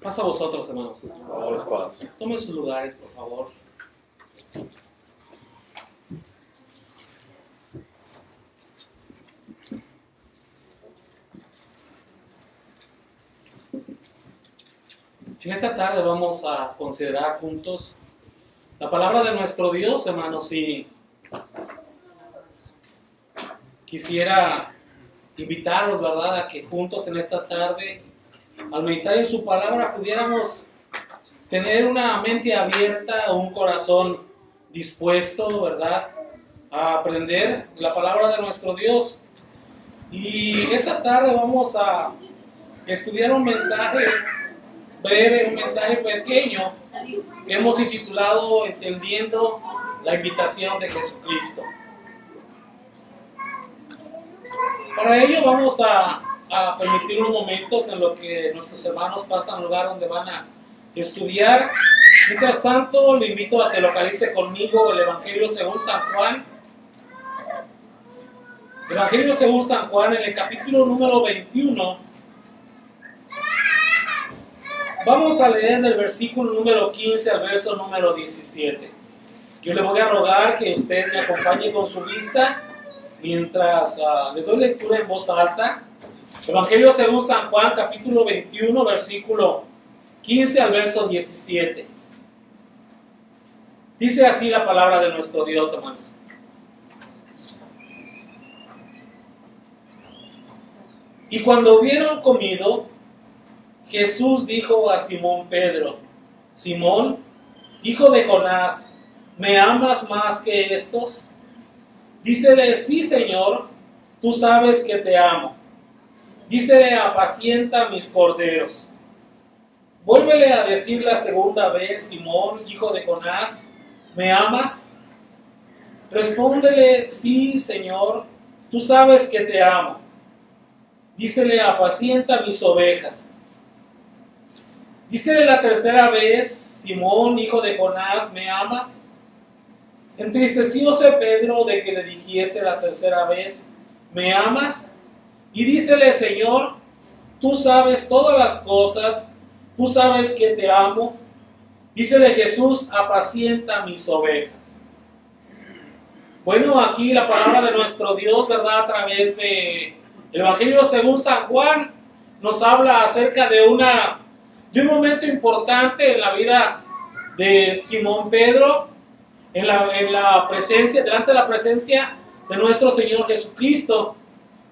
Pasa a vosotros, hermanos. Los Tomen sus lugares, por favor. En esta tarde vamos a considerar juntos la palabra de nuestro Dios, hermanos, y quisiera invitarlos, ¿verdad?, a que juntos en esta tarde, al meditar en su palabra, pudiéramos tener una mente abierta, un corazón dispuesto, ¿verdad?, a aprender la palabra de nuestro Dios. Y esta tarde vamos a estudiar un mensaje breve, un mensaje pequeño que hemos intitulado Entendiendo la invitación de Jesucristo. Para ello vamos a permitir unos momentos en los que nuestros hermanos pasan al lugar donde van a estudiar. Mientras tanto, le invito a que localice conmigo el Evangelio según San Juan. Evangelio según San Juan, en el capítulo número 21. Vamos a leer del versículo número 15 al verso número 17. Yo le voy a rogar que usted me acompañe con su vista mientras le doy lectura en voz alta. Evangelio según San Juan, capítulo 21, versículo 15 al verso 17. Dice así la palabra de nuestro Dios, hermanos. Y cuando hubieron comido, Jesús dijo a Simón Pedro: Simón, hijo de Jonás, ¿me amas más que estos? Dícele: sí, Señor, tú sabes que te amo. Dícele: apacienta mis corderos. Vuélvele a decir la segunda vez: Simón, hijo de Jonás, ¿me amas? Respóndele: sí, Señor, tú sabes que te amo. Dícele: apacienta mis ovejas. Dícele la tercera vez: Simón, hijo de Jonás, ¿me amas? Entristecióse Pedro de que le dijese la tercera vez: ¿me amas? Y dícele: Señor, tú sabes todas las cosas, tú sabes que te amo. Dícele Jesús: apacienta mis ovejas. Bueno, aquí la palabra de nuestro Dios, ¿verdad?, a través de el Evangelio según San Juan, nos habla acerca de un momento importante en la vida de Simón Pedro, en la presencia, delante de la presencia de nuestro Señor Jesucristo.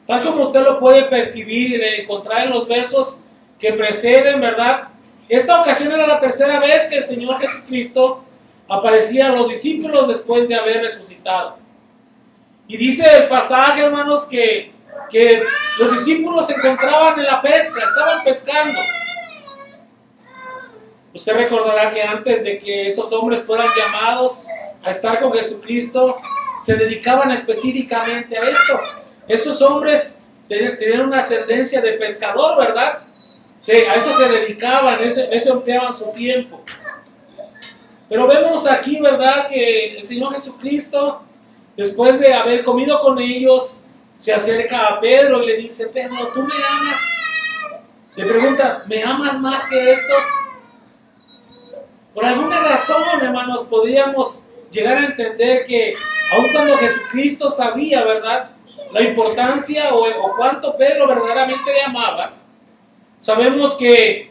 Tal como usted lo puede percibir y encontrar en los versos que preceden, ¿verdad? Esta ocasión era la tercera vez que el Señor Jesucristo aparecía a los discípulos después de haber resucitado. Y dice el pasaje, hermanos, que los discípulos se encontraban en la pesca, estaban pescando. Usted recordará que antes de que estos hombres fueran llamados a estar con Jesucristo, se dedicaban específicamente a esto. Estos hombres tenían una ascendencia de pescador, ¿verdad? Sí, a eso se dedicaban, eso empleaban su tiempo. Pero vemos aquí, ¿verdad?, que el Señor Jesucristo, después de haber comido con ellos, se acerca a Pedro y le dice: Pedro, ¿tú me amas? Le pregunta: ¿me amas más que estos? Por alguna razón, hermanos, podríamos llegar a entender que aun cuando Jesucristo sabía, ¿verdad?, la importancia o cuánto Pedro verdaderamente le amaba, sabemos que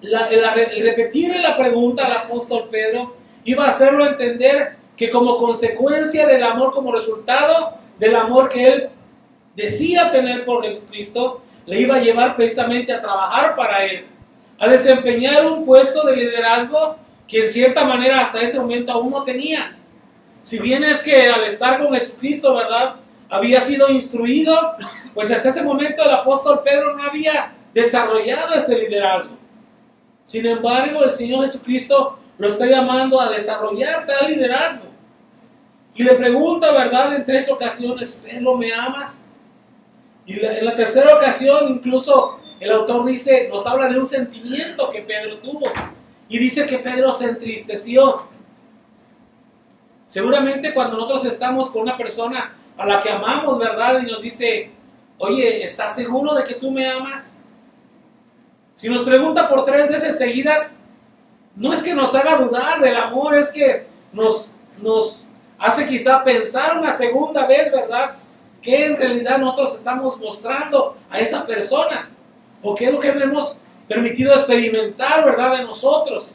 el repetirle la pregunta al apóstol Pedro iba a hacerlo entender que como consecuencia del amor, como resultado del amor que él decía tener por Jesucristo, le iba a llevar precisamente a trabajar para él, a desempeñar un puesto de liderazgo que en cierta manera hasta ese momento aún no tenía. Si bien es que al estar con Jesucristo, ¿verdad?, había sido instruido, pues hasta ese momento el apóstol Pedro no había desarrollado ese liderazgo. Sin embargo, el Señor Jesucristo lo está llamando a desarrollar tal liderazgo. Y le pregunta, ¿verdad?, en 3 ocasiones: Pedro, ¿me amas? Y en la tercera ocasión, incluso el autor nos habla de un sentimiento que Pedro tuvo. Y dice que Pedro se entristeció. Seguramente cuando nosotros estamos con una persona a la que amamos, ¿verdad?, y nos dice: oye, ¿estás seguro de que tú me amas? Si nos pregunta por 3 veces seguidas, no es que nos haga dudar del amor, es que nos hace quizá pensar una segunda vez, ¿verdad? ¿Qué en realidad nosotros estamos mostrando a esa persona? ¿O qué es lo que le hemos permitido experimentar, ¿verdad? De nosotros.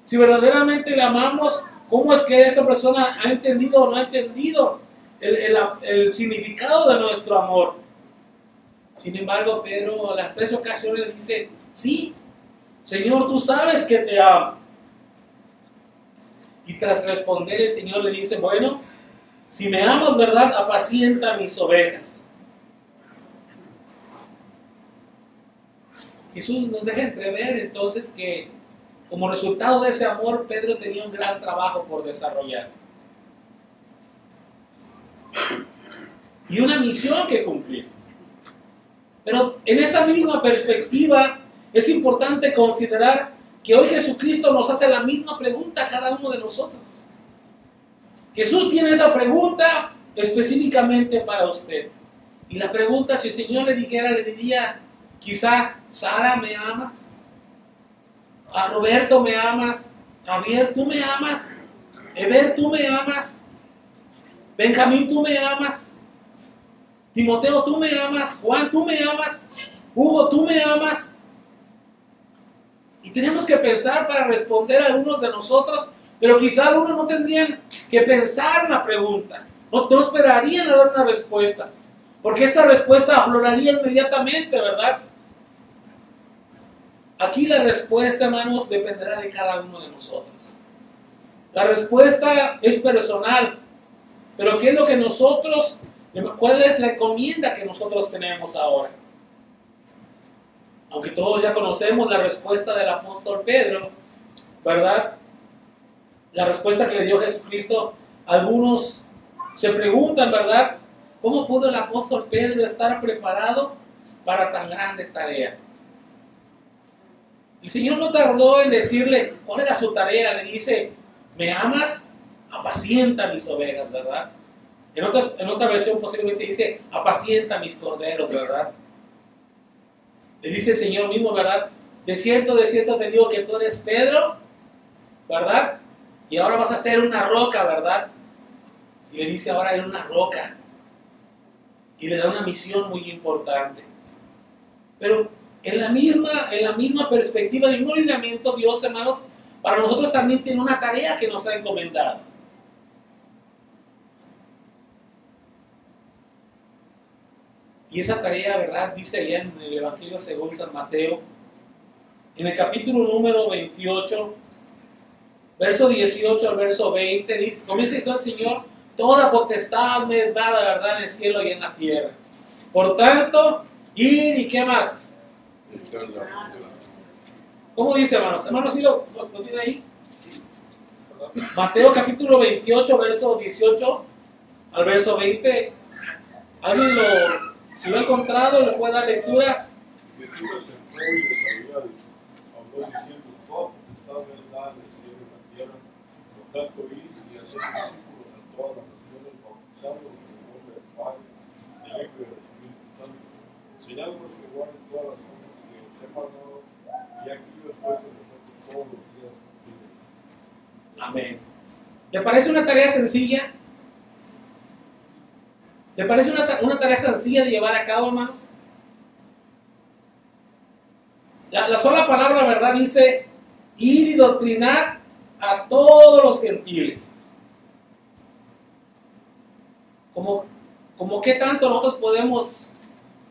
Si verdaderamente le amamos, ¿cómo es que esta persona ha entendido o no ha entendido el significado de nuestro amor? Sin embargo, Pedro a las 3 ocasiones le dice, sí, Señor, tú sabes que te amo. Y tras responder, el Señor le dice, bueno, si me amas, ¿verdad? Apacienta mis ovejas. Jesús nos deja entrever entonces que como resultado de ese amor, Pedro tenía un gran trabajo por desarrollar. Y una misión que cumplir. Pero en esa misma perspectiva es importante considerar que hoy Jesucristo nos hace la misma pregunta a cada uno de nosotros. Jesús tiene esa pregunta específicamente para usted. Y la pregunta, si el Señor le diría, quizá, Sara, ¿me amas? A Roberto, ¿me amas? Javier, ¿tú me amas? Eber, ¿tú me amas? Benjamín, ¿tú me amas? Timoteo, ¿tú me amas? Juan, ¿tú me amas? Hugo, ¿tú me amas? Y tenemos que pensar para responder a algunos de nosotros, pero quizá algunos no tendrían que pensar una pregunta, no esperarían a dar una respuesta, porque esa respuesta afloraría inmediatamente, ¿verdad? Aquí la respuesta, hermanos, dependerá de cada uno de nosotros. La respuesta es personal, pero ¿qué es lo que nosotros, cuál es la encomienda que nosotros tenemos ahora? Aunque todos ya conocemos la respuesta del apóstol Pedro, ¿verdad? La respuesta que le dio Jesucristo, algunos se preguntan, ¿verdad? ¿Cómo pudo el apóstol Pedro estar preparado para tan grande tarea? El Señor no tardó en decirle cuál era su tarea. Le dice, ¿me amas? Apacienta mis ovejas, ¿verdad? En otra versión posiblemente dice, apacienta mis corderos, ¿verdad? Le dice el Señor mismo, ¿verdad? De cierto te digo que tú eres Pedro, ¿verdad? Y ahora vas a ser una roca, ¿verdad? Y le dice, ahora eres una roca. Y le da una misión muy importante. Pero en la misma perspectiva del mismo lineamiento, Dios, hermanos, para nosotros también tiene una tarea que nos ha encomendado. Y esa tarea, ¿verdad? Dice allá en el Evangelio según San Mateo, en el capítulo número 28, verso 18 al verso 20, dice, comienza diciendo el Señor, toda potestad me es dada, ¿verdad? En el cielo y en la tierra. Por tanto, ir y ¿qué más? ¿Cómo dice, hermanos? Hermanos, ¿sí lo tiene ahí? Mateo capítulo 28, verso 18 al verso 20. ¿Alguien si lo ha encontrado, le puede dar lectura? Jesús se acercó y les habló diciendo, toda potestad me es dada en el cielo y en la tierra. Por tanto, id y haced discípulos a todas las naciones, bautizándolos en el nombre del Padre, del Hijo y del Espíritu Santo, enseñándolos que guarden todas las cosas que os he mandado, y aquí yo estoy con vosotros todos los días. Amén. ¿Le parece una tarea sencilla? ¿Le parece una tarea sencilla de llevar a cabo, hermanos? La sola palabra, ¿verdad? Dice, ir y doctrinar a todos los gentiles. Como qué tanto nosotros podemos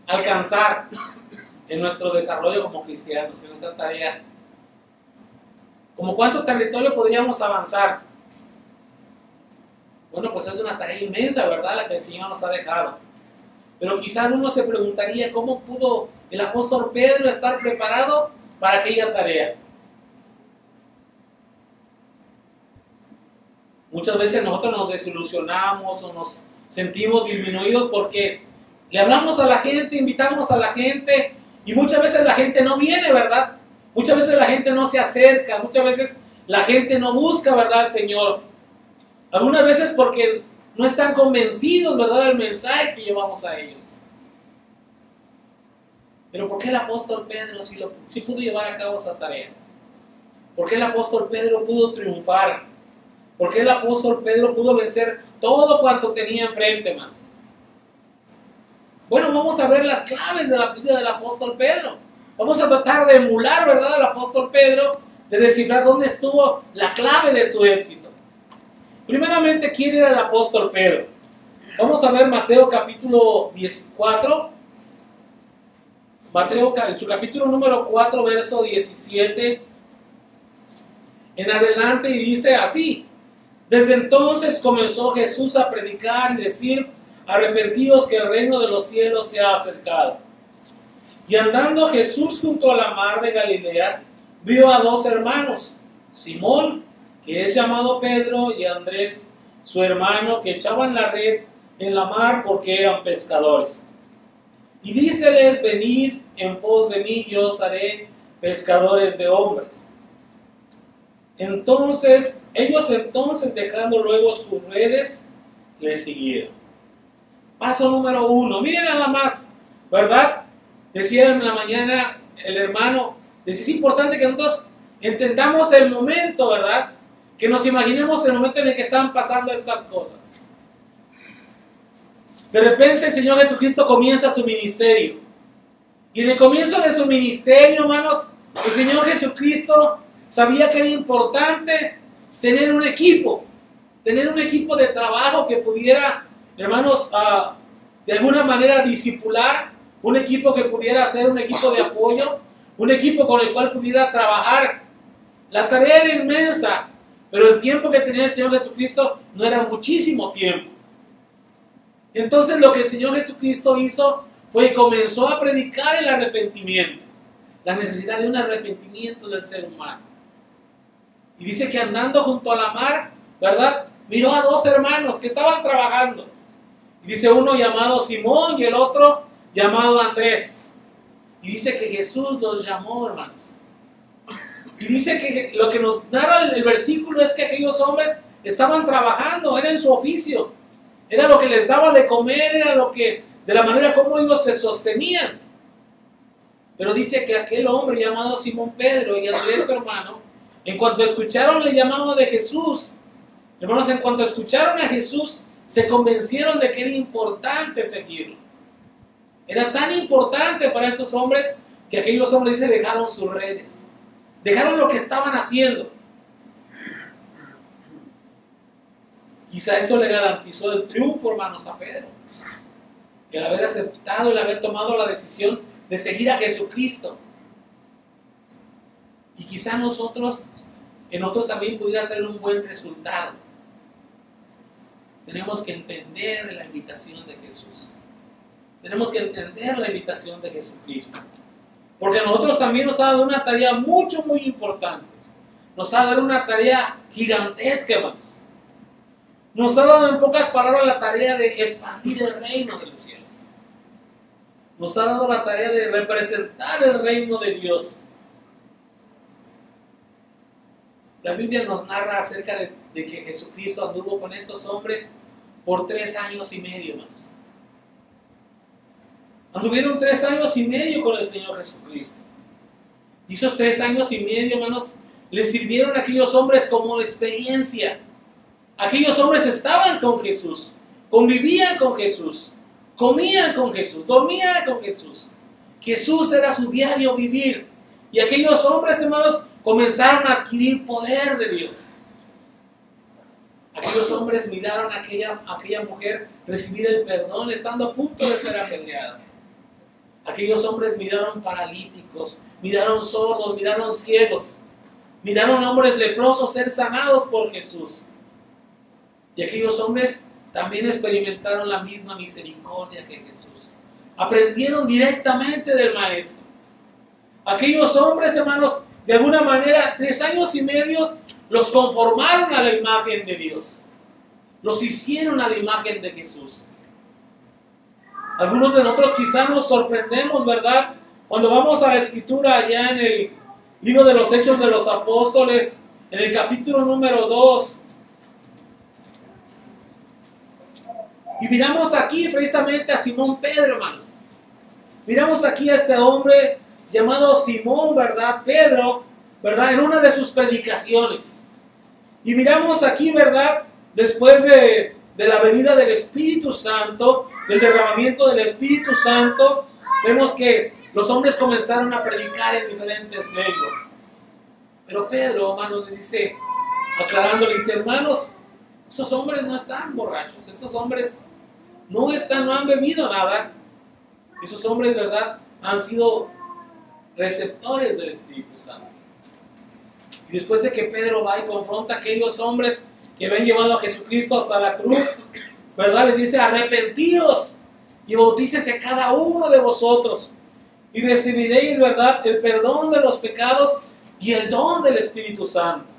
alcanzar en nuestro desarrollo como cristianos, en nuestra tarea. ¿Como cuánto territorio podríamos avanzar? Bueno, pues es una tarea inmensa, ¿verdad? La que el Señor nos ha dejado. Pero quizá uno se preguntaría, ¿cómo pudo el apóstol Pedro estar preparado para aquella tarea? Muchas veces nosotros nos desilusionamos o nos sentimos disminuidos porque le hablamos a la gente, invitamos a la gente y muchas veces la gente no viene, ¿verdad? Muchas veces la gente no se acerca, muchas veces la gente no busca, ¿verdad, Señor? Algunas veces porque no están convencidos, ¿verdad?, del mensaje que llevamos a ellos. Pero ¿por qué el apóstol Pedro sí pudo llevar a cabo esa tarea? ¿Por qué el apóstol Pedro pudo triunfar? ¿Por qué el apóstol Pedro pudo vencer todo cuanto tenía enfrente, hermanos? Bueno, vamos a ver las claves de la vida del apóstol Pedro. Vamos a tratar de emular, ¿verdad?, al apóstol Pedro, de descifrar dónde estuvo la clave de su éxito. Primeramente, ¿quién era el apóstol Pedro? Vamos a ver Mateo capítulo 14. Mateo en su capítulo número 4, verso 17 en adelante, y dice así: desde entonces comenzó Jesús a predicar y decir: arrepentidos, que el reino de los cielos se ha acercado. Y andando Jesús junto a la mar de Galilea, vio a dos hermanos, Simón, que es llamado Pedro, y Andrés, su hermano, que echaban la red en la mar porque eran pescadores. Y díceles: venid en pos de mí, y os haré pescadores de hombres. Ellos dejando luego sus redes, le siguieron. Paso número 1. Miren nada más, ¿verdad? Decía en la mañana el hermano, es importante que nosotros entendamos el momento, ¿verdad? Que nos imaginemos el momento en el que están pasando estas cosas. De repente el Señor Jesucristo comienza su ministerio. Y en el comienzo de su ministerio, hermanos, el Señor Jesucristo sabía que era importante tener un equipo de trabajo que pudiera, hermanos, de alguna manera discipular, un equipo que pudiera ser un equipo de apoyo, un equipo con el cual pudiera trabajar. La tarea era inmensa, pero el tiempo que tenía el Señor Jesucristo no era muchísimo tiempo. Entonces lo que el Señor Jesucristo hizo fue que comenzó a predicar el arrepentimiento, la necesidad de un arrepentimiento del ser humano. Y dice que andando junto a la mar, ¿verdad?, miró a dos hermanos que estaban trabajando. Y dice uno llamado Simón y el otro llamado Andrés. Y dice que Jesús los llamó, hermanos. Y dice que lo que nos narra el versículo es que aquellos hombres estaban trabajando, era en su oficio. Era lo que les daba de comer, era lo que, de la manera como ellos se sostenían. Pero dice que aquel hombre llamado Simón Pedro y Andrés, su hermano, en cuanto escucharon el llamado de Jesús, hermanos, en cuanto escucharon a Jesús, se convencieron de que era importante seguirlo. Era tan importante para esos hombres que aquellos hombres, dice, dejaron sus redes, dejaron lo que estaban haciendo. Quizá esto le garantizó el triunfo, hermanos, a Pedro. El haber aceptado, el haber tomado la decisión de seguir a Jesucristo. Y quizá en nosotros también pudiera tener un buen resultado. Tenemos que entender la invitación de Jesús. Tenemos que entender la invitación de Jesucristo. Porque a nosotros también nos ha dado una tarea muy importante. Nos ha dado una tarea gigantesca, hermanos. Nos ha dado, en pocas palabras, la tarea de expandir el reino de los cielos. Nos ha dado la tarea de representar el reino de Dios. La Biblia nos narra acerca de que Jesucristo anduvo con estos hombres por 3 años y medio, hermanos. Anduvieron 3 años y medio con el Señor Jesucristo. Y esos 3 años y medio, hermanos, les sirvieron a aquellos hombres como experiencia. Aquellos hombres estaban con Jesús, convivían con Jesús, comían con Jesús, dormían con Jesús. Jesús era su diario vivir. Y aquellos hombres, hermanos, comenzaron a adquirir poder de Dios. Aquellos hombres miraron a aquella mujer recibir el perdón estando a punto de ser apedreada. Aquellos hombres miraron paralíticos, miraron sordos, miraron ciegos, miraron a hombres leprosos ser sanados por Jesús. Y aquellos hombres también experimentaron la misma misericordia que Jesús. Aprendieron directamente del Maestro. Aquellos hombres, hermanos, de alguna manera, 3 años y medio los conformaron a la imagen de Dios. Los hicieron a la imagen de Jesús. Algunos de nosotros quizás nos sorprendemos, ¿verdad?, cuando vamos a la Escritura allá en el libro de los Hechos de los Apóstoles, en el capítulo número 2. Y miramos aquí precisamente a Simón Pedro, hermanos. miramos aquí a este hombre llamado Simón, ¿verdad? Pedro, ¿verdad? En una de sus predicaciones. Y miramos aquí, ¿verdad? Después de la venida del Espíritu Santo, del derramamiento del Espíritu Santo, vemos que los hombres comenzaron a predicar en diferentes lenguas. Pero Pedro, hermanos, le dice, aclarándole, dice, hermanos, esos hombres no están borrachos, estos hombres no han bebido nada. Esos hombres, ¿verdad?, han sido receptores del Espíritu Santo. Y después de que Pedro va y confronta a aquellos hombres que habían llevado a Jesucristo hasta la cruz, ¿verdad?, les dice, arrepentíos y bautícese cada uno de vosotros y recibiréis, ¿verdad?, el perdón de los pecados y el don del Espíritu Santo.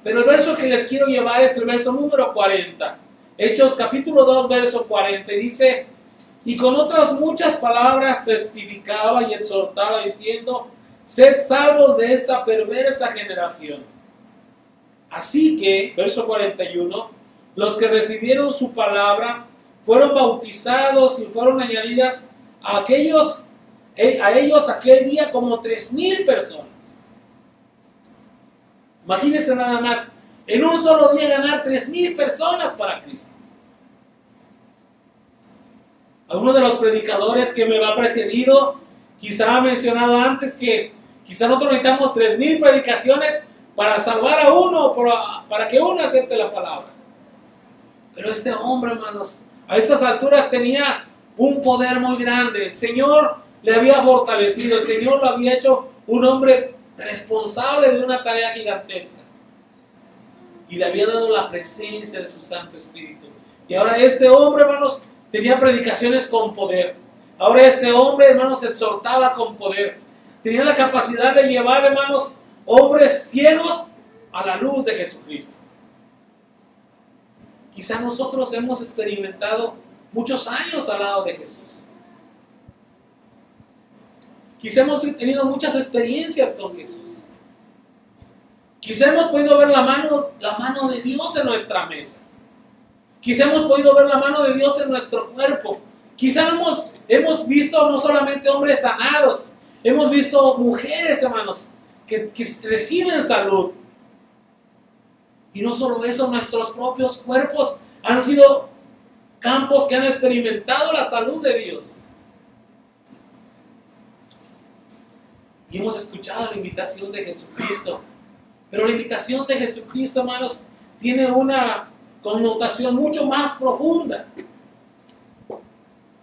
Pero el verso que les quiero llevar es el verso número 40. Hechos capítulo 2, verso 40. Y dice, y con otras muchas palabras testificaba y exhortaba diciendo, sed salvos de esta perversa generación. Así que, verso 41, los que recibieron su palabra fueron bautizados y fueron añadidas a ellos aquel día como 3,000 personas. Imagínense nada más, en un solo día ganar 3,000 personas para Cristo. Alguno de los predicadores que me ha precedido quizá ha mencionado antes que quizá nosotros necesitamos 3,000 predicaciones para salvar a uno, para que uno acepte la palabra. Pero este hombre, hermanos, a estas alturas tenía un poder muy grande. El Señor le había fortalecido, el Señor lo había hecho un hombre responsable de una tarea gigantesca. Y le había dado la presencia de su Santo Espíritu. Y ahora este hombre, hermanos, tenía predicaciones con poder. Ahora este hombre, hermanos, exhortaba con poder. Tenía la capacidad de llevar, hermanos, hombres ciegos a la luz de Jesucristo. Quizá nosotros hemos experimentado muchos años al lado de Jesús. Quizá hemos tenido muchas experiencias con Jesús. Quizá hemos podido ver la mano de Dios en nuestra mesa. Quizá hemos podido ver la mano de Dios en nuestro cuerpo. Quizá hemos visto no solamente hombres sanados, hemos visto mujeres, hermanos, que reciben salud. Y no solo eso, nuestros propios cuerpos han sido campos que han experimentado la salud de Dios. Y hemos escuchado la invitación de Jesucristo. Pero la invitación de Jesucristo, hermanos, tiene una connotación mucho más profunda.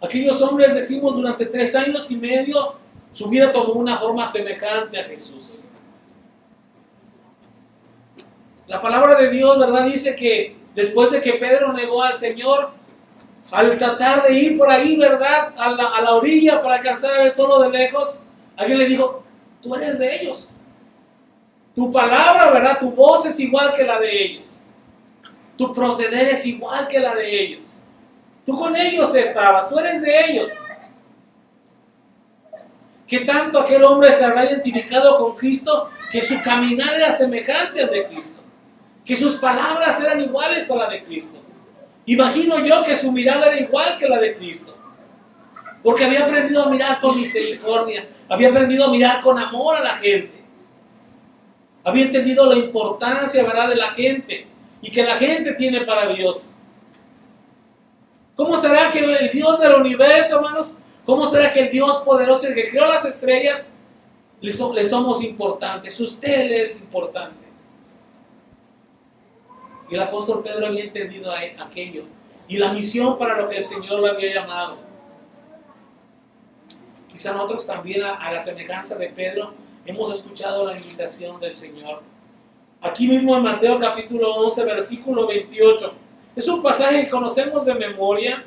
Aquellos hombres, decimos, durante 3 años y medio, su vida tomó una forma semejante a Jesús. La palabra de Dios, ¿verdad?, dice que después de que Pedro negó al Señor, al tratar de ir por ahí, ¿verdad?, a la orilla para alcanzar a ver solo de lejos, alguien le dijo, tú eres de ellos. Tu palabra, ¿verdad?, tu voz es igual que la de ellos. Tu proceder es igual que la de ellos. Tú con ellos estabas, tú eres de ellos. ¿Qué tanto aquel hombre se habrá identificado con Cristo que su caminar era semejante al de Cristo? Que sus palabras eran iguales a la de Cristo. Imagino yo que su mirada era igual que la de Cristo. Porque había aprendido a mirar con misericordia, había aprendido a mirar con amor a la gente. Había entendido la importancia, ¿verdad?, de la gente y que la gente tiene para Dios. ¿Cómo será que el Dios del universo, hermanos, cómo será que el Dios poderoso, el que creó las estrellas, le somos importantes? Usted le es importante. Y el apóstol Pedro había entendido aquello y la misión para lo que el Señor lo había llamado. Quizá nosotros también, a la semejanza de Pedro, hemos escuchado la invitación del Señor. Aquí mismo en Mateo capítulo 11, versículo 28. Es un pasaje que conocemos de memoria.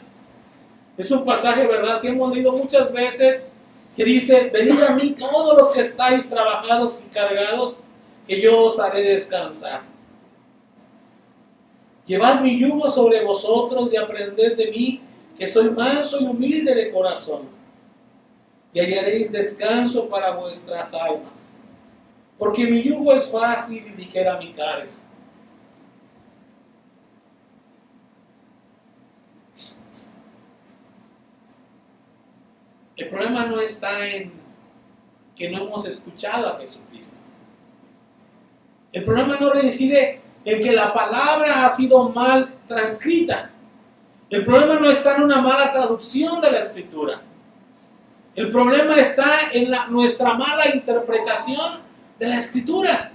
Es un pasaje, ¿verdad?, que hemos leído muchas veces, que dice, venid a mí todos los que estáis trabajados y cargados, que yo os haré descansar. Llevad mi yugo sobre vosotros y aprended de mí, que soy manso y humilde de corazón, y hallaréis descanso para vuestras almas. Porque mi yugo es fácil y ligera mi carga. El problema no está en que no hemos escuchado a Jesucristo. El problema no reside en que la palabra ha sido mal transcrita. El problema no está en una mala traducción de la Escritura. El problema está en nuestra mala interpretación de la Escritura.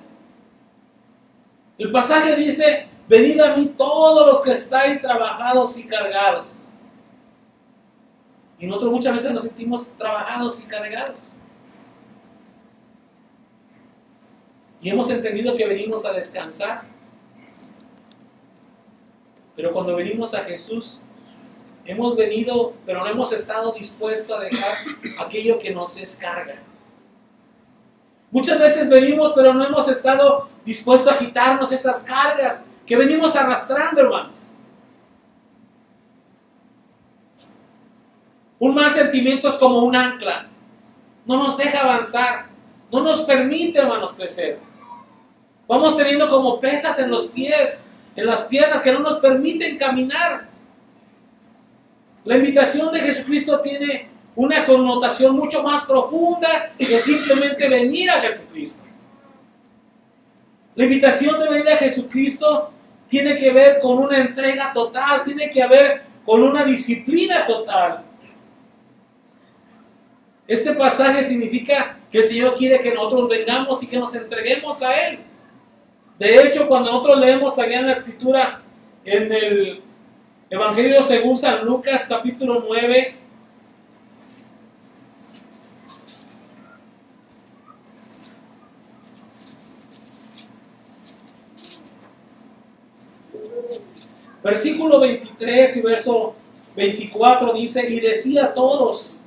El pasaje dice: venid a mí todos los que estáis trabajados y cargados. Y nosotros muchas veces nos sentimos trabajados y cargados. Y hemos entendido que venimos a descansar. Pero cuando venimos a Jesús, hemos venido, pero no hemos estado dispuestos a dejar aquello que nos es carga. Muchas veces venimos, pero no hemos estado dispuestos a quitarnos esas cargas que venimos arrastrando, hermanos. Un mal sentimiento es como un ancla. No nos deja avanzar. No nos permite, hermanos, crecer. Vamos teniendo como pesas en los pies, en las piernas, que no nos permiten caminar. La invitación de Jesucristo tiene una connotación mucho más profunda que simplemente venir a Jesucristo. La invitación de venir a Jesucristo tiene que ver con una entrega total, tiene que ver con una disciplina total. Este pasaje significa que el Señor quiere que nosotros vengamos y que nos entreguemos a Él. De hecho, cuando nosotros leemos allá en la Escritura, en el Evangelio según San Lucas, capítulo 9, versículo 23 y verso 24 dice: y decía a todos: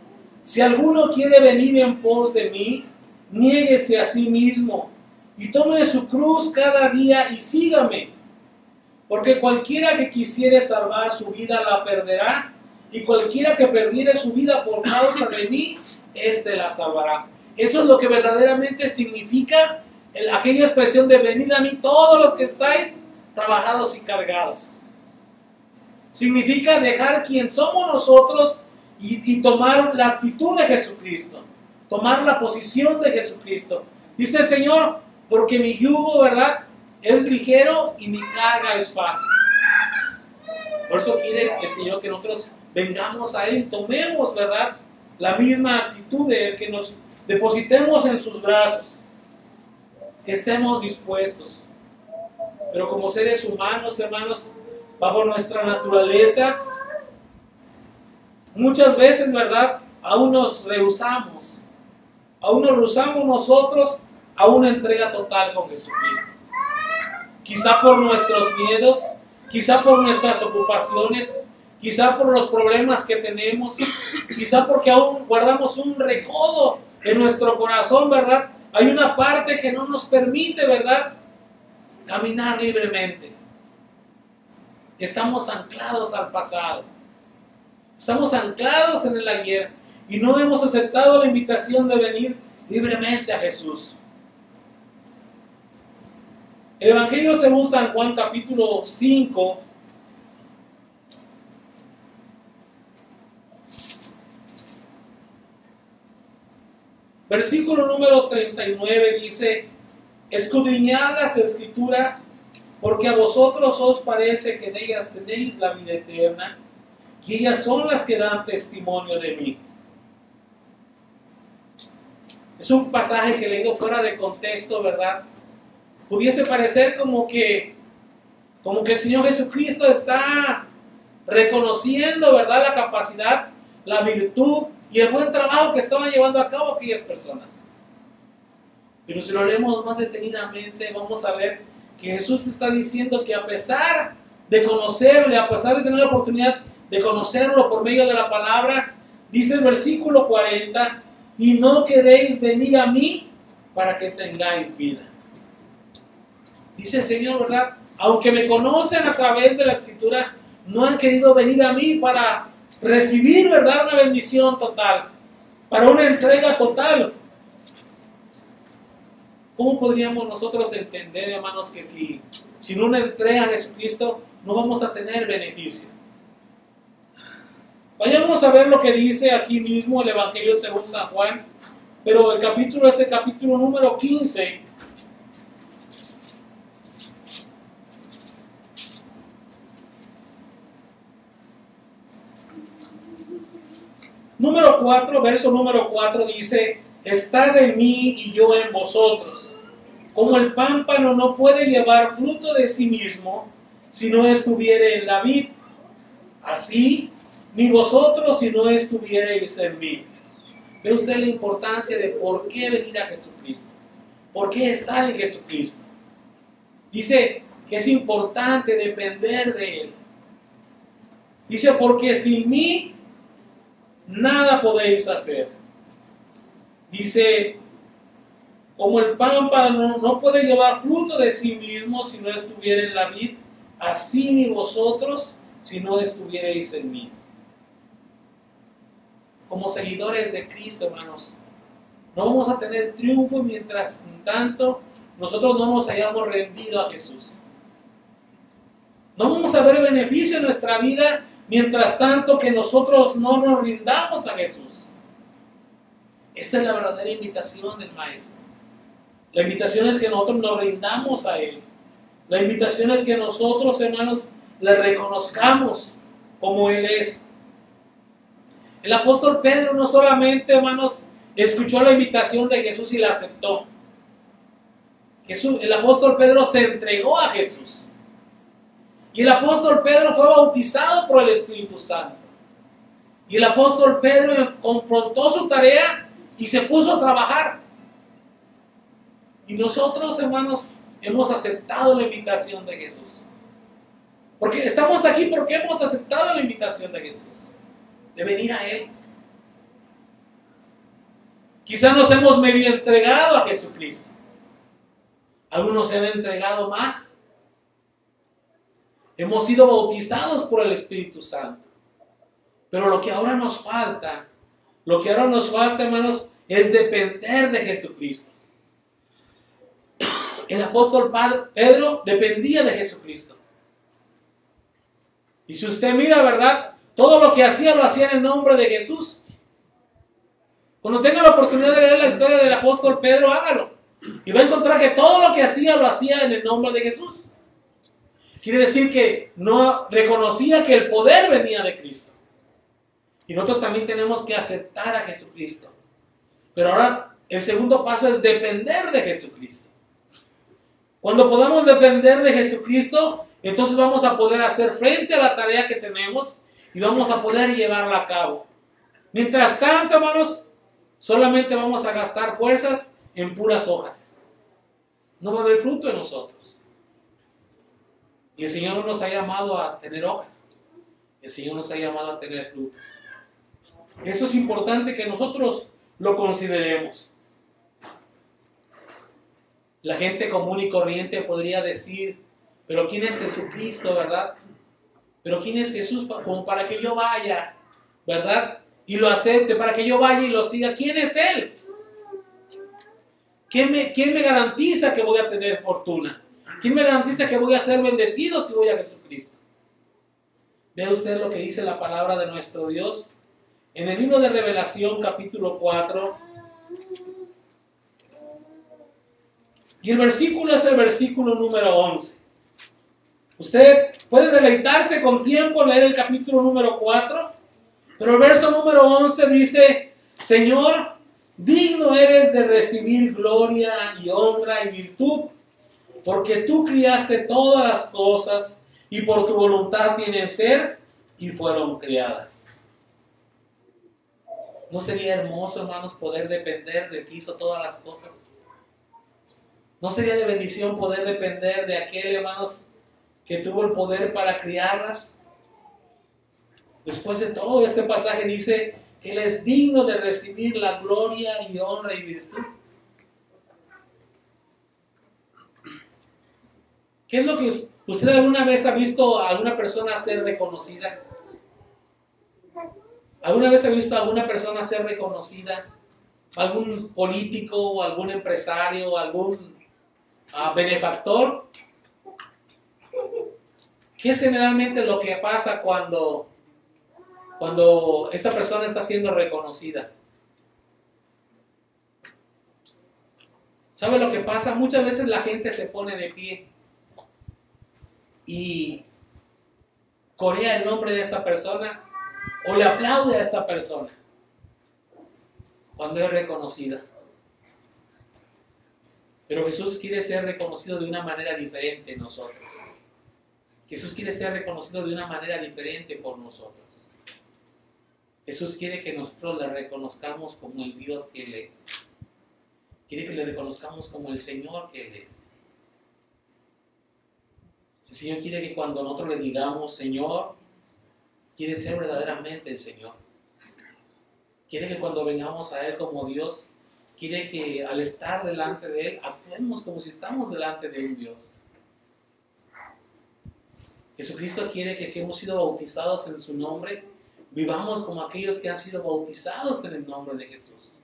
si alguno quiere venir en pos de mí, niéguese a sí mismo y tome su cruz cada día y sígame. Porque cualquiera que quisiere salvar su vida la perderá, y cualquiera que perdiere su vida por causa de mí, éste la salvará. Eso es lo que verdaderamente significa aquella expresión de venid a mí todos los que estáis trabajados y cargados. Significa dejar quien somos nosotros y tomar la actitud de Jesucristo, tomar la posición de Jesucristo. Dice el Señor: porque mi yugo, ¿verdad?, es ligero y mi carga es fácil. Por eso quiere el Señor que nosotros vengamos a Él y tomemos, ¿verdad?, la misma actitud de Él, que nos depositemos en sus brazos, que estemos dispuestos. Pero como seres humanos, hermanos, bajo nuestra naturaleza, muchas veces, ¿verdad?, aún nos rehusamos nosotros a una entrega total con Jesucristo. Quizá por nuestros miedos, quizá por nuestras ocupaciones, quizá por los problemas que tenemos, quizá porque aún guardamos un recodo en nuestro corazón, ¿verdad? Hay una parte que no nos permite, ¿verdad?, caminar libremente. Estamos anclados al pasado. Estamos anclados en el ayer y no hemos aceptado la invitación de venir libremente a Jesús. El Evangelio según San Juan, capítulo 5, versículo número 39 dice: escudriñad las Escrituras, porque a vosotros os parece que en ellas tenéis la vida eterna, y ellas son las que dan testimonio de mí. Es un pasaje que leído fuera de contexto, ¿verdad?, pudiese parecer como que el Señor Jesucristo está reconociendo, ¿verdad?, la capacidad, la virtud y el buen trabajo que estaban llevando a cabo aquellas personas. Pero si lo leemos más detenidamente, vamos a ver que Jesús está diciendo que a pesar de conocerle, a pesar de tener la oportunidad de conocerlo por medio de la palabra, dice el versículo 40: y no queréis venir a mí para que tengáis vida. Dice el Señor, ¿verdad? Aunque me conocen a través de la Escritura, no han querido venir a mí para recibir, ¿verdad?, una bendición total, para una entrega total. ¿Cómo podríamos nosotros entender, hermanos, que sin una entrega a Jesucristo no vamos a tener beneficio? Vayamos a ver lo que dice aquí mismo el Evangelio según San Juan, pero el capítulo es el capítulo número 15. Número 4, verso número 4 dice: estad en mí y yo en vosotros. Como el pámpano no puede llevar fruto de sí mismo si no estuviere en la vid, así ni vosotros si no estuviereis en mí. ¿Ve usted la importancia de por qué venir a Jesucristo? ¿Por qué estar en Jesucristo? Dice que es importante depender de Él. Dice, porque sin mí nada podéis hacer. Dice, como el pámpano no puede llevar fruto de sí mismo si no estuviera en la vid, así ni vosotros si no estuvierais en mí. Como seguidores de Cristo, hermanos, no vamos a tener triunfo mientras tanto nosotros no nos hayamos rendido a Jesús. No vamos a ver beneficio en nuestra vida mientras tanto que nosotros no nos rindamos a Jesús. Esa es la verdadera invitación del Maestro. La invitación es que nosotros nos rindamos a Él. La invitación es que nosotros, hermanos, le reconozcamos como Él es. El apóstol Pedro no solamente, hermanos, escuchó la invitación de Jesús y la aceptó. El apóstol Pedro se entregó a Jesús. Y el apóstol Pedro fue bautizado por el Espíritu Santo. Y el apóstol Pedro confrontó su tarea y se puso a trabajar. Y nosotros, hermanos, hemos aceptado la invitación de Jesús. Porque estamos aquí porque hemos aceptado la invitación de Jesús, de venir a Él. Quizás nos hemos medio entregado a Jesucristo. Algunos se han entregado más. Hemos sido bautizados por el Espíritu Santo. Pero lo que ahora nos falta, hermanos, es depender de Jesucristo. El apóstol Pedro dependía de Jesucristo. Y si usted mira, ¿verdad? Todo lo que hacía, lo hacía en el nombre de Jesús. Cuando tenga la oportunidad de leer la historia del apóstol Pedro, hágalo. Y va a encontrar que todo lo que hacía, lo hacía en el nombre de Jesús. Quiere decir que no reconocía que el poder venía de Cristo. Y nosotros también tenemos que aceptar a Jesucristo. Pero ahora el segundo paso es depender de Jesucristo. Cuando podamos depender de Jesucristo, entonces vamos a poder hacer frente a la tarea que tenemos y vamos a poder llevarla a cabo. Mientras tanto, hermanos, solamente vamos a gastar fuerzas en puras hojas. No va a haber fruto en nosotros. Y el Señor no nos ha llamado a tener hojas. El Señor nos ha llamado a tener frutos. Eso es importante que nosotros lo consideremos. La gente común y corriente podría decir, pero ¿quién es Jesucristo, verdad? Pero ¿quién es Jesús como para que yo vaya, verdad? Y lo acepte, para que yo vaya y lo siga. ¿Quién es Él? ¿Quién me garantiza que voy a tener fortuna? ¿Quién me garantiza que voy a ser bendecido si voy a Jesucristo? ¿Ve usted lo que dice la palabra de nuestro Dios? En el libro de Revelación, capítulo 4, y el versículo es el versículo número 11. Usted puede deleitarse con tiempo leer el capítulo número 4, pero el verso número 11 dice: Señor, digno eres de recibir gloria y honra y virtud, porque tú criaste todas las cosas y por tu voluntad tienen ser y fueron criadas. ¿No sería hermoso, hermanos, poder depender del que hizo todas las cosas? ¿No sería de bendición poder depender de aquel, hermanos, que tuvo el poder para criarlas? Después de todo, este pasaje dice que Él es digno de recibir la gloria y honra y virtud. ¿Qué es lo que usted alguna vez ha visto a alguna persona ser reconocida? ¿Alguna vez ha visto a alguna persona ser reconocida? ¿Algún político o algún empresario o algún benefactor? ¿Qué es generalmente lo que pasa cuando cuando esta persona está siendo reconocida. ¿Sabe lo que pasa? Muchas veces la gente se pone de pie y corea el nombre de esta persona o le aplaude a esta persona cuando es reconocida. Pero Jesús quiere ser reconocido de una manera diferente en nosotros. Jesús quiere ser reconocido de una manera diferente por nosotros. Jesús quiere que nosotros le reconozcamos como el Dios que Él es. Quiere que le reconozcamos como el Señor que Él es. El Señor quiere que cuando nosotros le digamos Señor, quiere ser verdaderamente el Señor. Quiere que cuando vengamos a Él como Dios, quiere que al estar delante de Él, actuemos como si estamos delante de un Dios. Jesucristo quiere que si hemos sido bautizados en su nombre, vivamos como aquellos que han sido bautizados en el nombre de Jesús.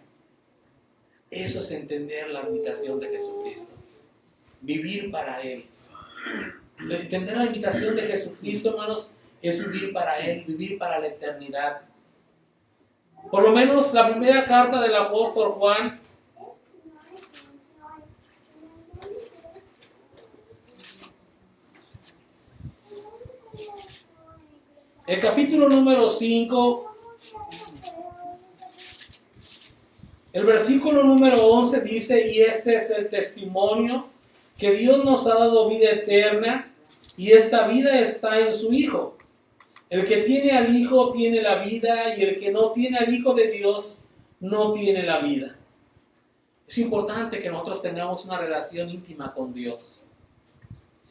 Eso es entender la invitación de Jesucristo. Vivir para Él. Entender la invitación de Jesucristo, hermanos, es vivir para Él, vivir para la eternidad. Por lo menos la primera carta del apóstol Juan, el capítulo número 5, el versículo número 11 dice: y este es el testimonio, que Dios nos ha dado vida eterna, y esta vida está en su Hijo. El que tiene al Hijo tiene la vida, y el que no tiene al Hijo de Dios no tiene la vida. Es importante que nosotros tengamos una relación íntima con Dios.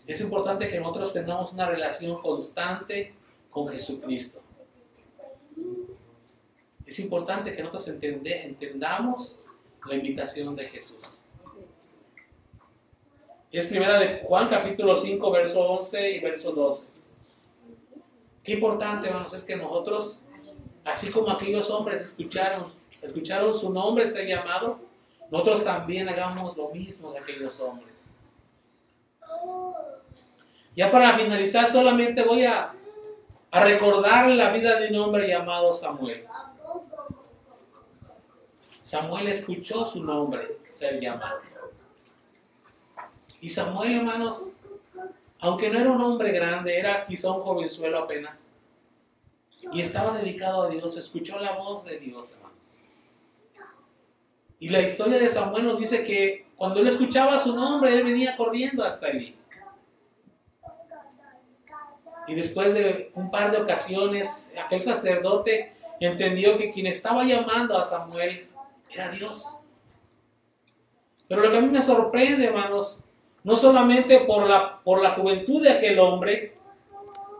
Es importante que nosotros tengamos una relación constante con Jesucristo. Es importante que nosotros entendamos la invitación de Jesús. Es primera de Juan capítulo 5, verso 11 y verso 12. Qué importante, hermanos, es que nosotros, así como aquellos hombres escucharon su nombre ser llamado, nosotros también hagamos lo mismo de aquellos hombres. Ya para finalizar, solamente voy a recordar la vida de un hombre llamado Samuel. Samuel escuchó su nombre ser llamado. Y Samuel, hermanos, aunque no era un hombre grande, era quizá un jovenzuelo apenas, y estaba dedicado a Dios, escuchó la voz de Dios, hermanos. Y la historia de Samuel nos dice que cuando él escuchaba su nombre, él venía corriendo hasta Elí. Y después de un par de ocasiones, aquel sacerdote entendió que quien estaba llamando a Samuel era Dios. Pero lo que a mí me sorprende, hermanos, no solamente por la juventud de aquel hombre,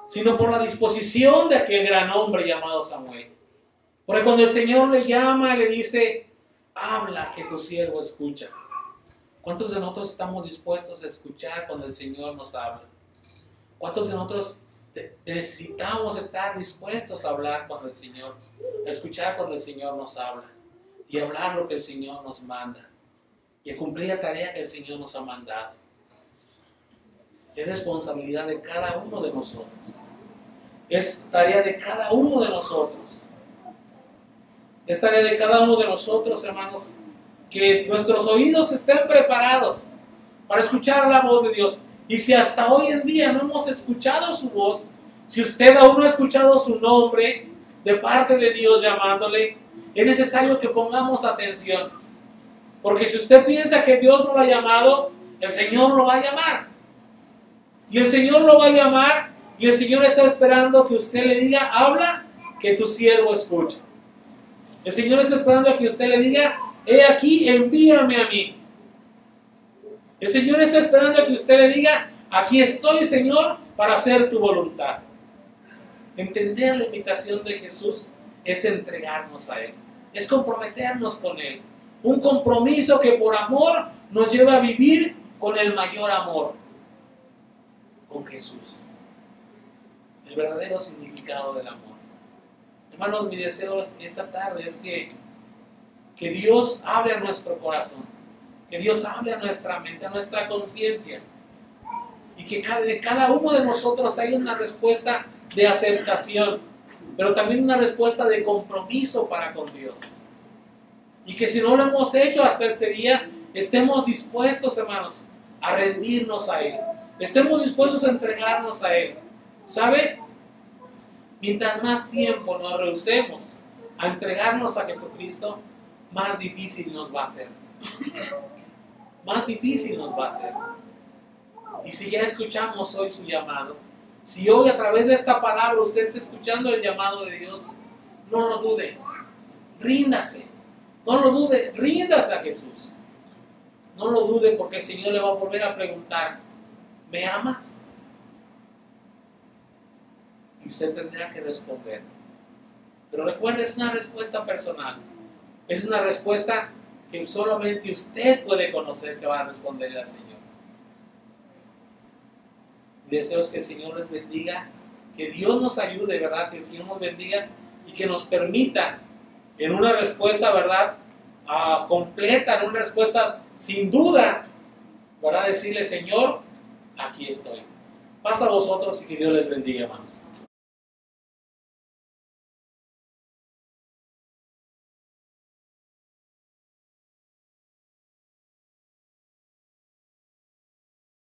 sino por la disposición de aquel gran hombre llamado Samuel. Porque cuando el Señor le llama, le dice: habla, que tu siervo escucha. ¿Cuántos de nosotros estamos dispuestos a escuchar cuando el Señor nos habla? ¿Cuántos de nosotros necesitamos estar dispuestos a hablar cuando el Señor, a escuchar cuando el Señor nos habla, y hablar lo que el Señor nos manda, y a cumplir la tarea que el Señor nos ha mandado? Es responsabilidad de cada uno de nosotros. Es tarea de cada uno de nosotros. Es tarea de cada uno de nosotros, hermanos, que nuestros oídos estén preparados para escuchar la voz de Dios. Y si hasta hoy en día no hemos escuchado su voz, si usted aún no ha escuchado su nombre de parte de Dios llamándole, es necesario que pongamos atención. Porque si usted piensa que Dios no lo ha llamado, el Señor lo va a llamar. Y el Señor lo va a llamar, y el Señor está esperando que usted le diga: habla, que tu siervo escucha. El Señor está esperando a que usted le diga: he aquí, envíame a mí. El Señor está esperando a que usted le diga: aquí estoy, Señor, para hacer tu voluntad. Entender la invitación de Jesús es entregarnos a Él, es comprometernos con Él. Un compromiso que por amor nos lleva a vivir con el mayor amor, con Jesús. El verdadero significado del amor. Hermanos, mi deseo esta tarde es que Dios hable a nuestro corazón, que Dios hable a nuestra mente, a nuestra conciencia, y que de cada uno de nosotros haya una respuesta de aceptación, pero también una respuesta de compromiso para con Dios. Y que si no lo hemos hecho hasta este día, estemos dispuestos, hermanos, a rendirnos a Él. Estemos dispuestos a entregarnos a Él. ¿Sabe? Mientras más tiempo nos rehusemos a entregarnos a Jesucristo, más difícil nos va a ser. Más difícil nos va a ser. Y si ya escuchamos hoy su llamado, si hoy a través de esta palabra usted está escuchando el llamado de Dios, no lo dude, ríndase, no lo dude, ríndase a Jesús. No lo dude, porque el Señor le va a volver a preguntar, ¿me amas? Y usted tendrá que responder. Pero recuerde, es una respuesta personal. Es una respuesta que solamente usted puede conocer, que va a responderle al Señor. Deseos que el Señor les bendiga, que Dios nos ayude, ¿verdad? Que el Señor nos bendiga y que nos permita en una respuesta, ¿verdad? Completa, en una respuesta sin duda, ¿verdad? Decirle, Señor, aquí estoy. Pasa a vosotros y que Dios les bendiga, hermanos.